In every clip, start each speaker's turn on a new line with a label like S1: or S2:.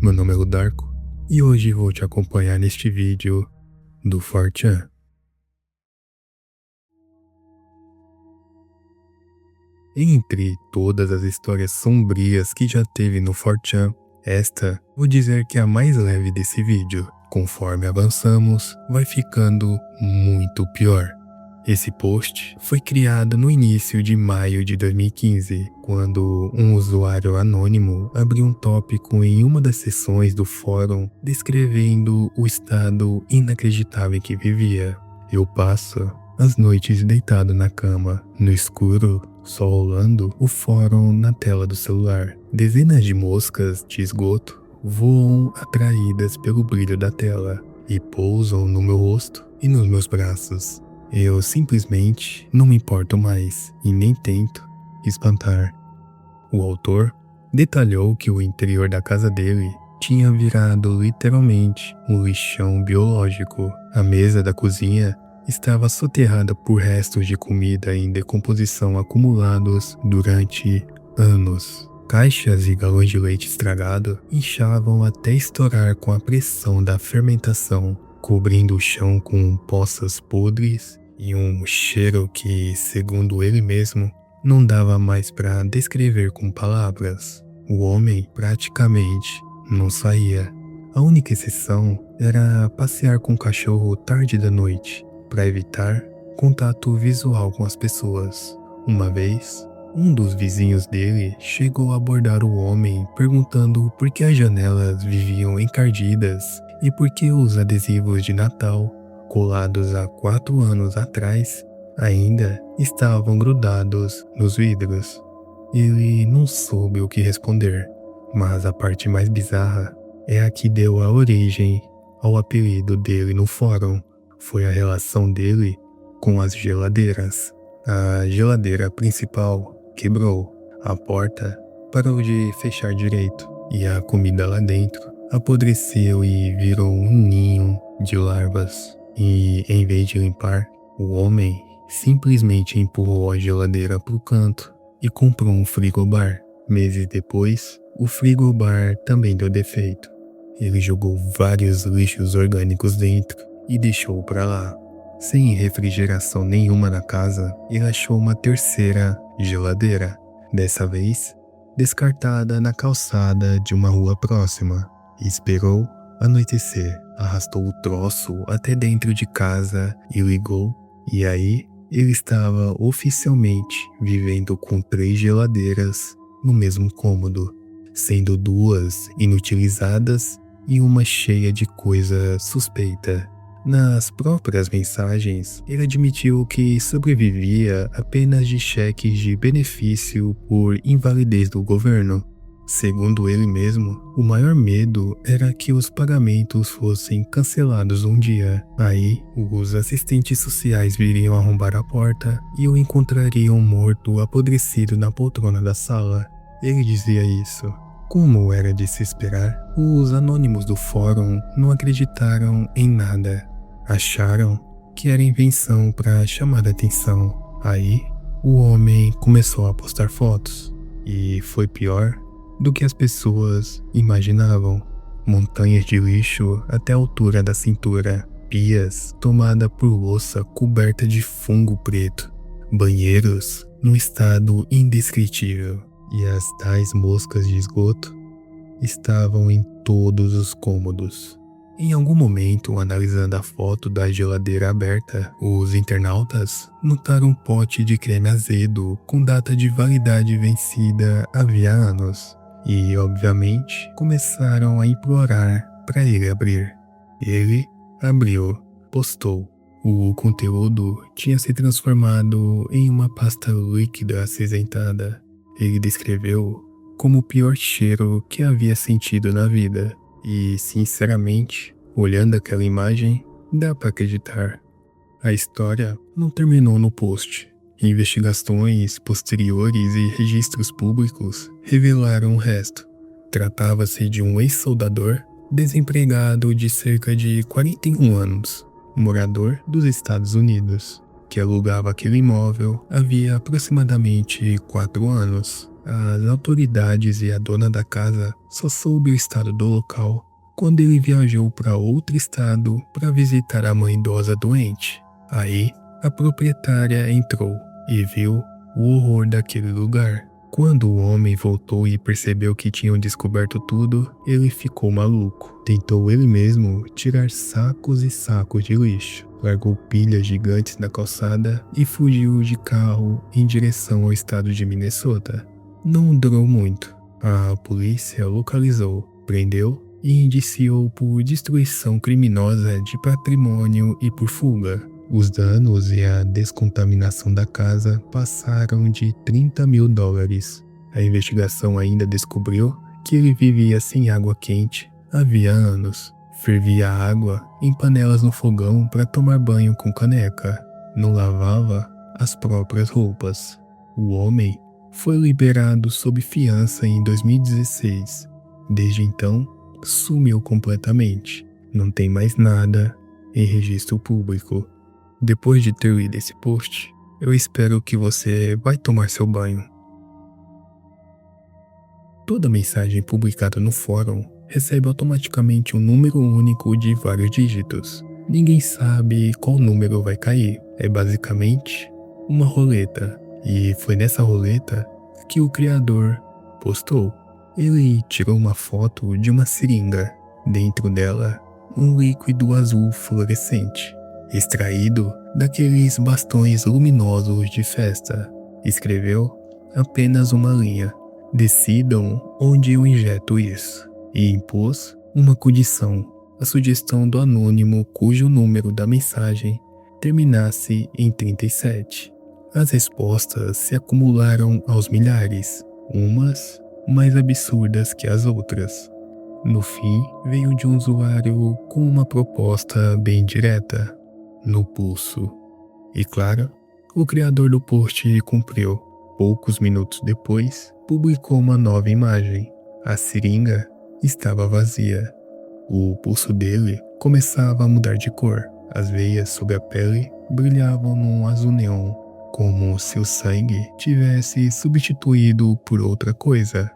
S1: meu nome é Ludarko e hoje vou te acompanhar neste vídeo do 4chan. Entre todas as histórias sombrias que já teve no 4chan, esta vou dizer que é a mais leve desse vídeo. Conforme avançamos, vai ficando muito pior. Esse post foi criado no início de maio de 2015, quando um usuário anônimo abriu um tópico em uma das sessões do fórum descrevendo o estado inacreditável em que vivia. Eu passo as noites deitado na cama, no escuro, só rolando o fórum na tela do celular. Dezenas de moscas de esgoto voam atraídas pelo brilho da tela e pousam no meu rosto e nos meus braços. Eu simplesmente não me importo mais e nem tento espantar. O autor detalhou que o interior da casa dele tinha virado literalmente um lixão biológico. A mesa da cozinha estava soterrada por restos de comida em decomposição acumulados durante anos. Caixas e galões de leite estragado inchavam até estourar com a pressão da fermentação, cobrindo o chão com poças podres e um cheiro que, segundo ele mesmo, não dava mais para descrever com palavras. O homem praticamente não saía. A única exceção era passear com o cachorro tarde da noite, para evitar contato visual com as pessoas. Uma vez, um dos vizinhos dele chegou a abordar o homem perguntando por que as janelas viviam encardidas e por que os adesivos de Natal, colados há 4 anos atrás, ainda estavam grudados nos vidros. Ele não soube o que responder, mas a parte mais bizarra é a que deu a origem ao apelido dele no fórum. Foi a relação dele com as geladeiras. A geladeira principal quebrou, a porta parou de fechar direito e a comida lá dentro apodreceu e virou um ninho de larvas. E em vez de limpar, o homem simplesmente empurrou a geladeira para o canto e comprou um frigobar. Meses depois, o frigobar também deu defeito. Ele jogou vários lixos orgânicos dentro e deixou para lá. Sem refrigeração nenhuma na casa, ele achou uma terceira geladeira, dessa vez descartada na calçada de uma rua próxima, e esperou anoitecer. Arrastou o troço até dentro de casa e ligou, e aí ele estava oficialmente vivendo com 3 geladeiras no mesmo cômodo, sendo 2 inutilizadas e uma cheia de coisa suspeita. Nas próprias mensagens, ele admitiu que sobrevivia apenas de cheques de benefício por invalidez do governo. Segundo ele mesmo, o maior medo era que os pagamentos fossem cancelados um dia. Aí, os assistentes sociais viriam arrombar a porta e o encontrariam morto apodrecido na poltrona da sala. Ele dizia isso. Como era de se esperar, os anônimos do fórum não acreditaram em nada. Acharam que era invenção para chamar a atenção. Aí, o homem começou a postar fotos. E foi pior do que as pessoas imaginavam. Montanhas de lixo até a altura da cintura, pias tomadas por louça coberta de fungo preto, banheiros num estado indescritível, e as tais moscas de esgoto estavam em todos os cômodos. Em algum momento, analisando a foto da geladeira aberta, os internautas notaram um pote de creme azedo com data de validade vencida havia anos. E, obviamente, começaram a implorar para ele abrir. Ele abriu, postou. O conteúdo tinha se transformado em uma pasta líquida acinzentada. Ele descreveu como o pior cheiro que havia sentido na vida. E, sinceramente, olhando aquela imagem, dá para acreditar. A história não terminou no post. Investigações posteriores e registros públicos revelaram o resto. Tratava-se de um ex-soldador desempregado de cerca de 41 anos, morador dos Estados Unidos, que alugava aquele imóvel havia aproximadamente 4 anos. As autoridades e a dona da casa só soube o estado do local quando ele viajou para outro estado para visitar a mãe idosa doente. Aí, a proprietária entrou e viu o horror daquele lugar. Quando o homem voltou e percebeu que tinham descoberto tudo, ele ficou maluco. Tentou ele mesmo tirar sacos e sacos de lixo, largou pilhas gigantes na calçada e fugiu de carro em direção ao estado de Minnesota. Não durou muito. A polícia localizou, prendeu e indiciou por destruição criminosa de patrimônio e por fuga. Os danos e a descontaminação da casa passaram de $30 mil. A investigação ainda descobriu que ele vivia sem água quente havia anos. Fervia água em panelas no fogão para tomar banho com caneca. Não lavava as próprias roupas. O homem foi liberado sob fiança em 2016. Desde então, sumiu completamente. Não tem mais nada em registro público. Depois de ter lido esse post, eu espero que você vai tomar seu banho. Toda mensagem publicada no fórum recebe automaticamente um número único de vários dígitos. Ninguém sabe qual número vai cair. É basicamente uma roleta. E foi nessa roleta que o criador postou. Ele tirou uma foto de uma seringa. Dentro dela, um líquido azul fluorescente, extraído daqueles bastões luminosos de festa. Escreveu apenas uma linha: decidam onde eu injeto isso. E impôs uma condição, a sugestão do anônimo cujo número da mensagem terminasse em 37. As respostas se acumularam aos milhares, umas mais absurdas que as outras. No fim, veio de um usuário com uma proposta bem direta: no pulso. E claro, o criador do post cumpriu. Poucos minutos depois, publicou uma nova imagem. A seringa estava vazia. O pulso dele começava a mudar de cor. As veias sob a pele brilhavam num azul neon, como se o sangue tivesse substituído por outra coisa.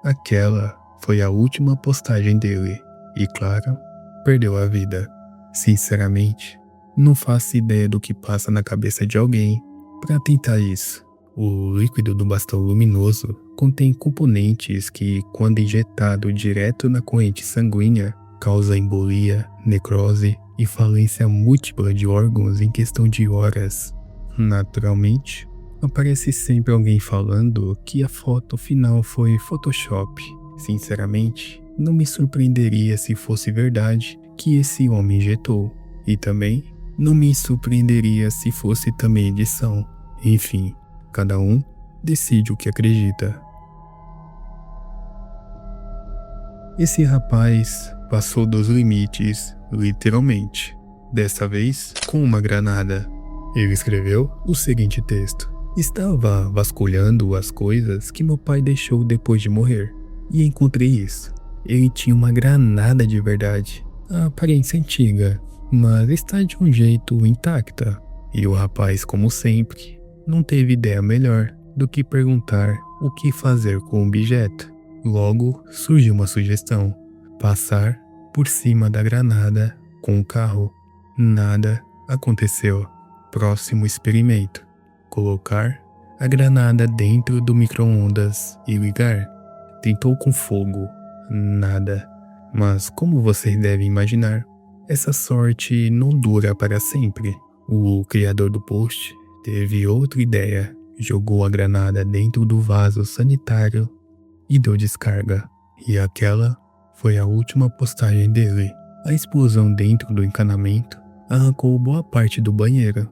S1: Aquela foi a última postagem dele. E claro, perdeu a vida. Sinceramente, não faço ideia do que passa na cabeça de alguém para tentar isso. O líquido do bastão luminoso contém componentes que, quando injetado direto na corrente sanguínea, causa embolia, necrose e falência múltipla de órgãos em questão de horas. Naturalmente, aparece sempre alguém falando que a foto final foi Photoshop. Sinceramente, não me surpreenderia se fosse verdade que esse homem injetou. E também não me surpreenderia se fosse também edição. Enfim, cada um decide o que acredita. Esse rapaz passou dos limites, literalmente. Dessa vez, com uma granada. Ele escreveu o seguinte texto: estava vasculhando as coisas que meu pai deixou depois de morrer e encontrei isso. Ele tinha uma granada de verdade. A aparência antiga, mas está de um jeito intacta. E o rapaz, como sempre, não teve ideia melhor do que perguntar o que fazer com o objeto. Logo surgiu uma sugestão: passar por cima da granada com o carro. Nada aconteceu. Próximo experimento: colocar a granada dentro do micro-ondas e ligar. Tentou com fogo. Nada. Mas como vocês devem imaginar, essa sorte não dura para sempre. O criador do post teve outra ideia. Jogou a granada dentro do vaso sanitário e deu descarga. E aquela foi a última postagem dele. A explosão dentro do encanamento arrancou boa parte do banheiro.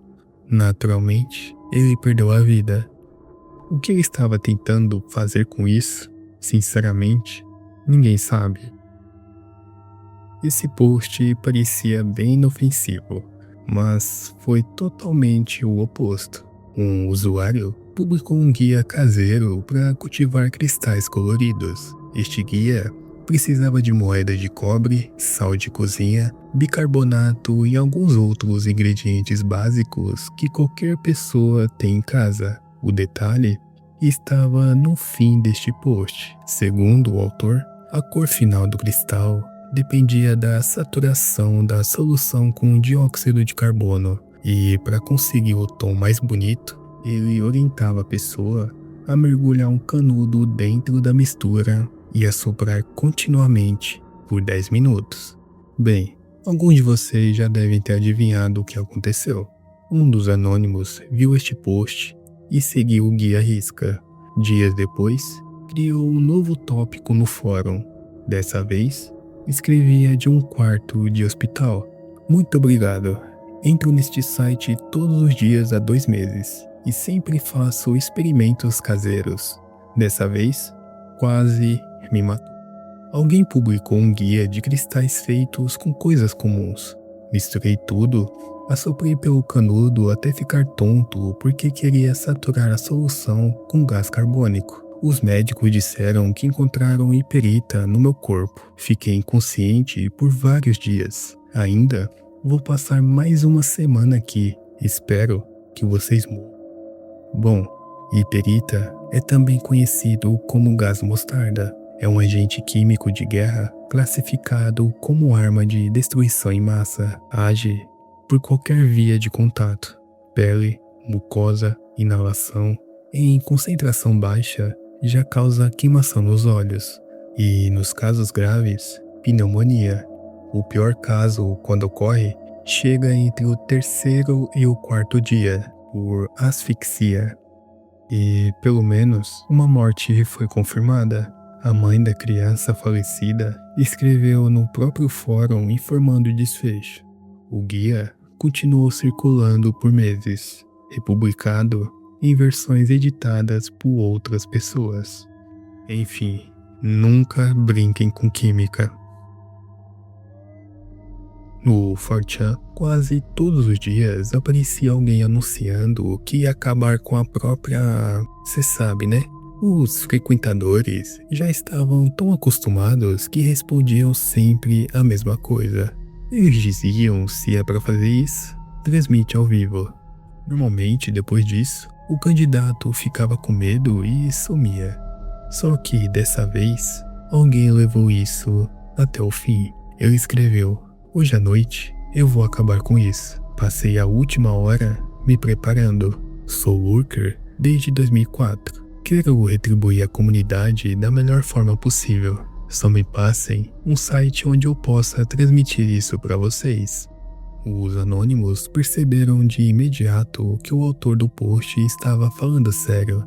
S1: Naturalmente, ele perdeu a vida. O que ele estava tentando fazer com isso, sinceramente, ninguém sabe. Esse post parecia bem inofensivo, mas foi totalmente o oposto. Um usuário publicou um guia caseiro para cultivar cristais coloridos. Este guia precisava de moedas de cobre, sal de cozinha, bicarbonato e alguns outros ingredientes básicos que qualquer pessoa tem em casa. O detalhe estava no fim deste post. Segundo o autor, a cor final do cristal dependia da saturação da solução com dióxido de carbono, e para conseguir o tom mais bonito, ele orientava a pessoa a mergulhar um canudo dentro da mistura e assoprar continuamente por 10 minutos. Bem, alguns de vocês já devem ter adivinhado o que aconteceu. Um dos anônimos viu este post e seguiu o guia à risca. Dias depois, criou um novo tópico no fórum. Dessa vez, escrevia de um quarto de hospital. Muito obrigado. Entro neste site todos os dias há 2 meses e sempre faço experimentos caseiros. Dessa vez, quase me matou. Alguém publicou um guia de cristais feitos com coisas comuns. Misturei tudo, assoprei pelo canudo até ficar tonto porque queria saturar a solução com gás carbônico. Os médicos disseram que encontraram hiperita no meu corpo. Fiquei inconsciente por vários dias. Ainda vou passar mais uma semana aqui. Espero que vocês morram. Bom, hiperita é também conhecido como gás mostarda. É um agente químico de guerra classificado como arma de destruição em massa. Age por qualquer via de contato: pele, mucosa, inalação. Em concentração baixa, já causa queimação nos olhos e, nos casos graves, pneumonia. O pior caso, quando ocorre, chega entre o 3º e o 4º dia, por asfixia. E, pelo menos, uma morte foi confirmada. A mãe da criança falecida escreveu no próprio fórum informando o desfecho. O guia continuou circulando por meses, republicado em versões editadas por outras pessoas. Enfim, nunca brinquem com química. No 4chan, quase todos os dias aparecia alguém anunciando que ia acabar com a própria... Cê sabe, né? Os frequentadores já estavam tão acostumados que respondiam sempre a mesma coisa. Eles diziam se é para fazer isso, transmite ao vivo. Normalmente, depois disso, o candidato ficava com medo e sumia. Só que, dessa vez, alguém levou isso até o fim. Ele escreveu: hoje à noite eu vou acabar com isso. Passei a última hora me preparando. Sou lurker desde 2004. Quero retribuir a comunidade da melhor forma possível. Só me passem um site onde eu possa transmitir isso para vocês. Os anônimos perceberam de imediato que o autor do post estava falando sério.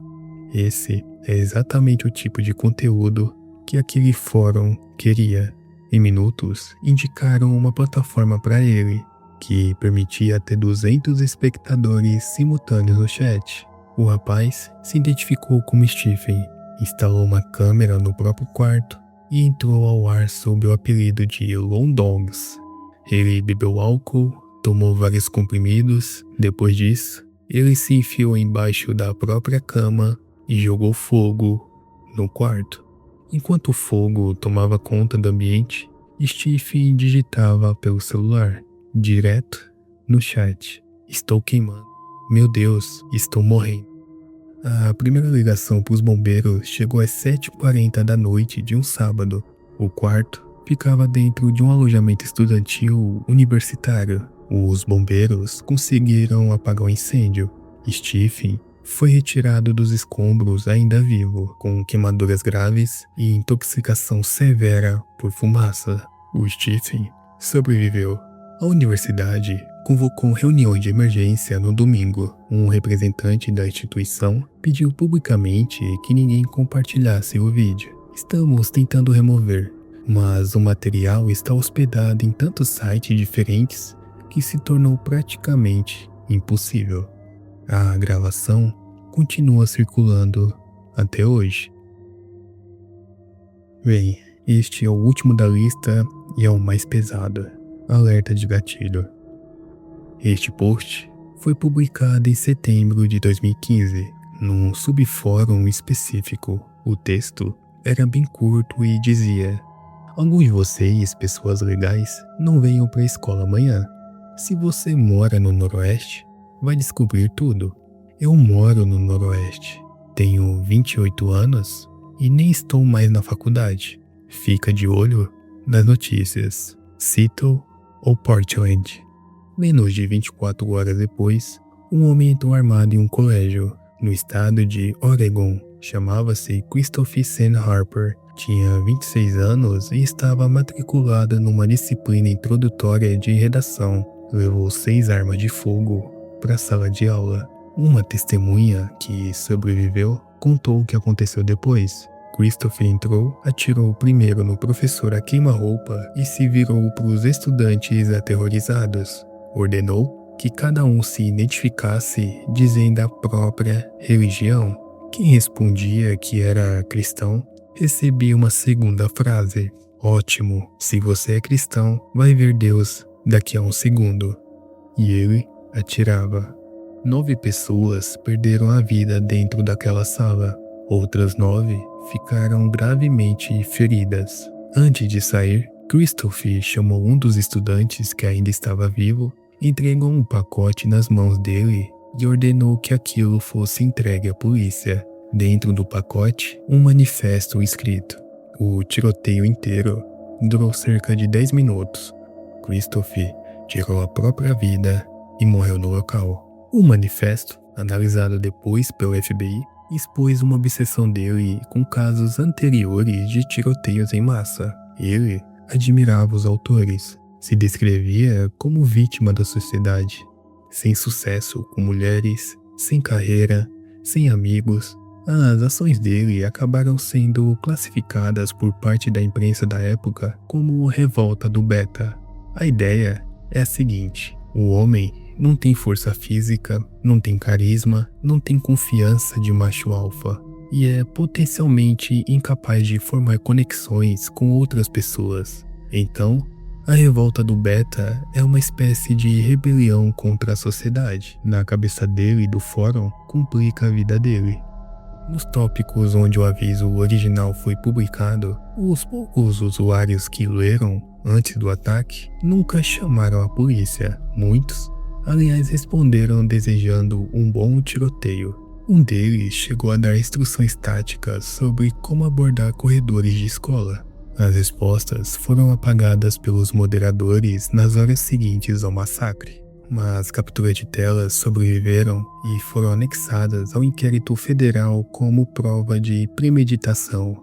S1: Esse é exatamente o tipo de conteúdo que aquele fórum queria. Em minutos, indicaram uma plataforma para ele, que permitia até 200 espectadores simultâneos no chat. O rapaz se identificou como Stephen, instalou uma câmera no próprio quarto e entrou ao ar sob o apelido de Long Dogs. Ele bebeu álcool, tomou vários comprimidos. Depois disso, ele se enfiou embaixo da própria cama e jogou fogo no quarto. Enquanto o fogo tomava conta do ambiente, Stephen digitava pelo celular, direto no chat: estou queimando. Meu Deus, estou morrendo. A primeira ligação para os bombeiros chegou às 7h40 da noite de um sábado. O quarto ficava dentro de um alojamento estudantil universitário. Os bombeiros conseguiram apagar o incêndio. Stephen foi retirado dos escombros ainda vivo, com queimaduras graves e intoxicação severa por fumaça. O Stephen sobreviveu. A universidade convocou reuniões de emergência no domingo. Um representante da instituição pediu publicamente que ninguém compartilhasse o vídeo. Estamos tentando remover, mas o material está hospedado em tantos sites diferentes que se tornou praticamente impossível. A gravação continua circulando até hoje. Bem, este é o último da lista e é o mais pesado. Alerta de gatilho. Este post foi publicado em setembro de 2015, num subfórum específico. O texto era bem curto e dizia: Alguns de vocês, pessoas legais, não venham para a escola amanhã. Se você mora no Noroeste, vai descobrir tudo. Eu moro no Noroeste, tenho 28 anos e nem estou mais na faculdade. Fica de olho nas notícias. Seattle ou Portland. Menos de 24 horas depois, um homem entrou armado em um colégio, no estado de Oregon. Chamava-se Christopher Sam Harper, tinha 26 anos e estava matriculado numa disciplina introdutória de redação. Levou 6 armas de fogo para a sala de aula. Uma testemunha, que sobreviveu, contou o que aconteceu depois. Christopher entrou, atirou primeiro no professor a queima-roupa e se virou para os estudantes aterrorizados. Ordenou que cada um se identificasse dizendo a própria religião. Quem respondia que era cristão recebia uma segunda frase: ótimo, se você é cristão, vai ver Deus daqui a um segundo. E ele atirava. 9 pessoas perderam a vida dentro daquela sala. Outras 9 ficaram gravemente feridas. Antes de sair, Christopher chamou um dos estudantes que ainda estava vivo, entregou um pacote nas mãos dele e ordenou que aquilo fosse entregue à polícia. Dentro do pacote, um manifesto escrito. O tiroteio inteiro durou cerca de 10 minutos. Christopher tirou a própria vida e morreu no local. O manifesto, analisado depois pelo FBI, expôs uma obsessão dele com casos anteriores de tiroteios em massa. Ele admirava os autores, se descrevia como vítima da sociedade, sem sucesso com mulheres, sem carreira, sem amigos. As ações dele acabaram sendo classificadas por parte da imprensa da época como revolta do beta. A ideia é a seguinte: o homem não tem força física, não tem carisma, não tem confiança de macho alfa e é potencialmente incapaz de formar conexões com outras pessoas. Então, a revolta do beta é uma espécie de rebelião contra a sociedade. Na cabeça dele e do fórum, complica a vida dele. Nos tópicos onde o aviso original foi publicado, os poucos usuários que leram antes do ataque nunca chamaram a polícia. Muitos, aliás, responderam desejando um bom tiroteio. Um deles chegou a dar instruções táticas sobre como abordar corredores de escola. As respostas foram apagadas pelos moderadores nas horas seguintes ao massacre. Mas capturas de telas sobreviveram e foram anexadas ao inquérito federal como prova de premeditação.